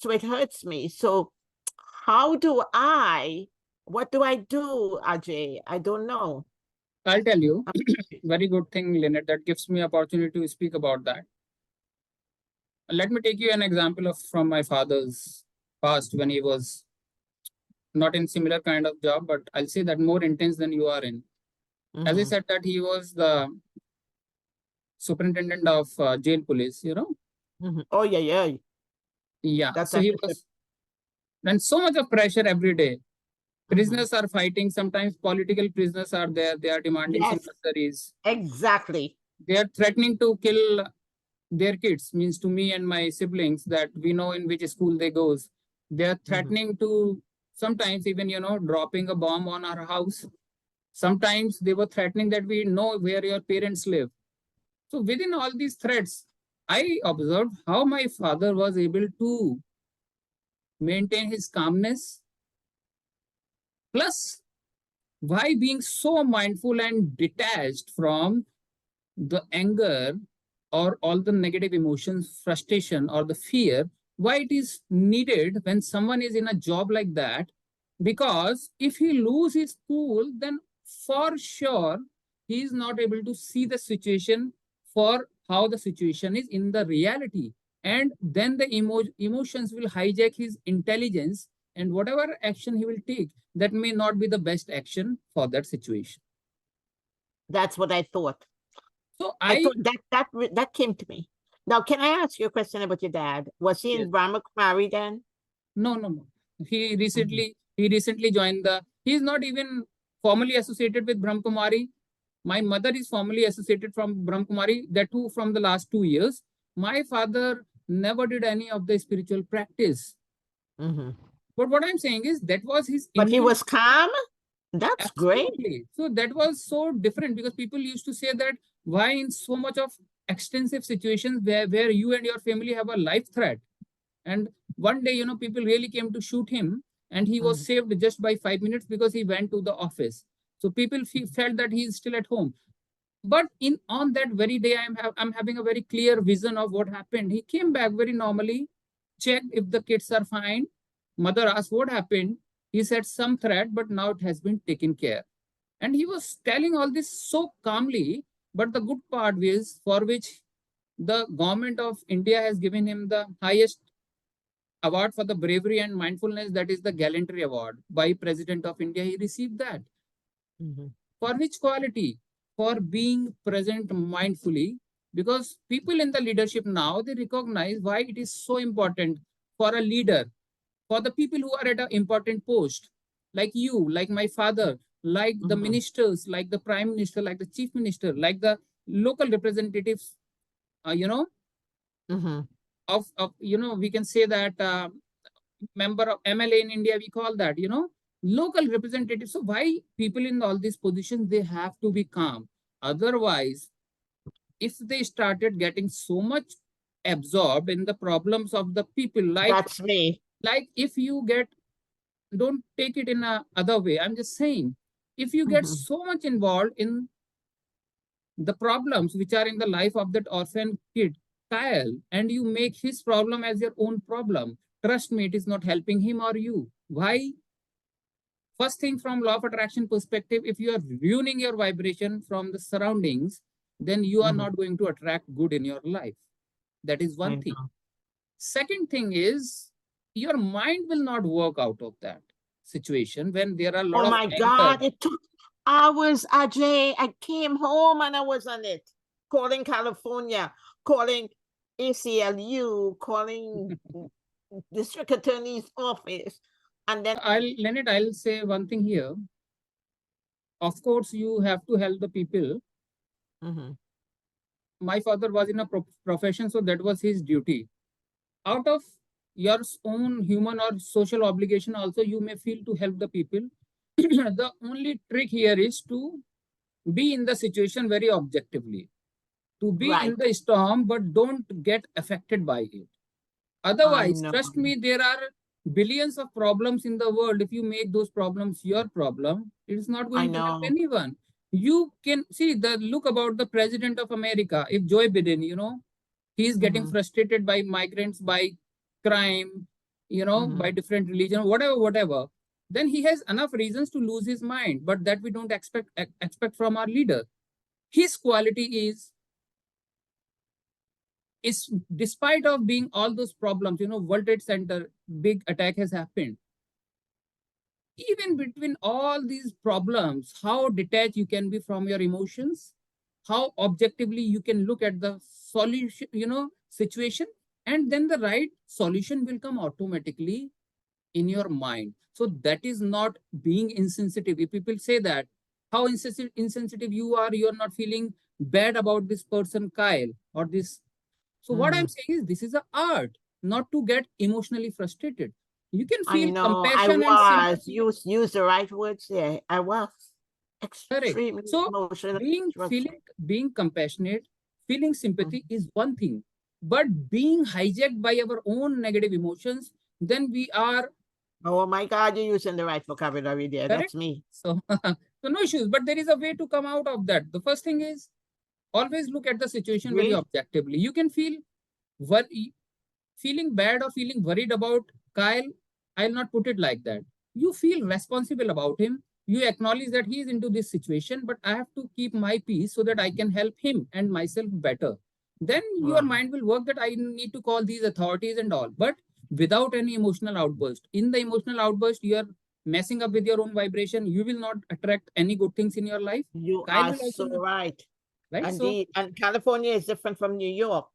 So it hurts me. So what do I do, Ajay? I don't know. I'll tell you. Very good thing, Lynette. That gives me opportunity to speak about that. Let me take you an example of from my father's past when he was not in similar kind of job, but I'll say that more intense than you are in. As I Mhm. said, that he was the superintendent of jail police. Mhm. Oh yeah, yeah. Yeah. That's So he a was, and so much of pressure every day. mhm. Prisoners are fighting. Sometimes political prisoners are there. They are demanding some Yes, luxuries. exactly. They are threatening to kill their kids, means to me and my siblings that we know in which school they goes. They are Mhm. threatening to sometimes even, dropping a bomb on our house. Sometimes they were threatening that we know where your parents live. So within all these threats, I observed how my father was able to maintain his calmness, plus why being so mindful and detached from the anger or all the negative emotions, frustration or the fear, why it is needed when someone is in a job like that. Because if he lose his cool, then for sure he is not able to see the situation for how the situation is in the reality. And then the emotions will hijack his intelligence, and whatever action he will take, that may not be the best action for that situation. That's what I thought. So I I thought that came to me. Now, can I ask you a question about your dad? Was he Yes. in Brahmakumari then? No, no, no. He Mhm. recently he recently joined the. He is not even formally associated with Brahmakumari. My mother is formally associated from Brahmakumari. That too from the last 2 years. My father never did any of the spiritual practice. Mhm. But what I'm saying is that was his But he innate. was calm. That's great. Absolutely. So that was so different because people used to say that why in so much of extensive situations where you and your family have a life threat. And one day, people really came to shoot him, and he was Mhm. saved just by 5 minutes because he went to the office. So people felt that he is still at home. But in on that very day, I'm having a very clear vision of what happened. He came back very normally, checked if the kids are fine. Mother asked what happened. He said some threat, but now it has been taken care. And he was telling all this so calmly. But the good part is for which the government of India has given him the highest award for the bravery and mindfulness, that is the gallantry award by President of India. He received that. Mhm. For which quality? For being present mindfully. Because people in the leadership now, they recognize why it is so important for a leader, for the people who are at an important post, like you, like my father, like the Mhm. ministers, like the prime minister, like the chief minister, like the local representatives, uh, you know Mhm. of we can say that member of MLA in India, we call that, local representatives. So why people in all these positions, they have to be calm. Otherwise, if they started getting so much absorbed in the problems of the people, That's me. like if you get, don't take it in a other way. I'm just saying, if you get Mhm. so much involved in the problems which are in the life of that orphan kid, Kyle, and you make his problem as your own problem, trust me, it is not helping him or you. Why? First thing, from law of attraction perspective, if you are ruining your vibration from the surroundings, then you are Mhm. not going to attract good in your life. That is I one thing. know. Second thing is, your mind will not work out of that situation when there are a lot Oh of my anger. God! It took hours, Ajay. I came home and I was on it, calling California, calling ACLU, calling district attorney's office, and then I'll say one thing here. Of course, you have to help the people. Mhm. My father was in a profession, so that was his duty. Out of your own human or social obligation, also you may feel to help the people. The only trick here is to be in the situation very objectively, to be in Right. the storm, but don't get affected by it. I Otherwise, know. trust me, there are billions of problems in the world. If you make those problems your problem, it is not I going to help know. anyone. You can see the look about the president of America. If Joe Biden, he is getting Mhm. frustrated by migrants, by crime, by different religion, whatever, then he has enough reasons to lose his mind. But that we don't expect from our leader. His quality is despite of being all those problems, World Trade Center, big attack has happened. Even between all these problems, how detached you can be from your emotions, how objectively you can look at the solution, situation, and then the right solution will come automatically in your mind. So that is not being insensitive. If people say that, how insensitive you are not feeling bad about this person, Kyle, or this. So what I'm saying is this is an art, not to get emotionally frustrated. You can I feel know, compassion and sympathy. use the right words there. I was Correct. extremely So emotional. being compassionate, feeling sympathy is one thing, but being hijacked by our own negative emotions, then we are Oh my God, you're using the right vocabulary there. correct. That's me. So, so no issues, but there is a way to come out of that. The first thing is always look at the situation very Agree? objectively. You can feel feeling bad or feeling worried about Kyle. I'll not put it like that. You feel responsible about him. You acknowledge that he is into this situation, but I have to keep my peace so that I can help him and myself better. Then your mind will work that I need to call these authorities and all, but without any emotional outburst. In the emotional outburst, you are messing up with your own vibration. You will not attract any good things in your life. You Kyle are will also so not, right. right? And So and California is different from New York.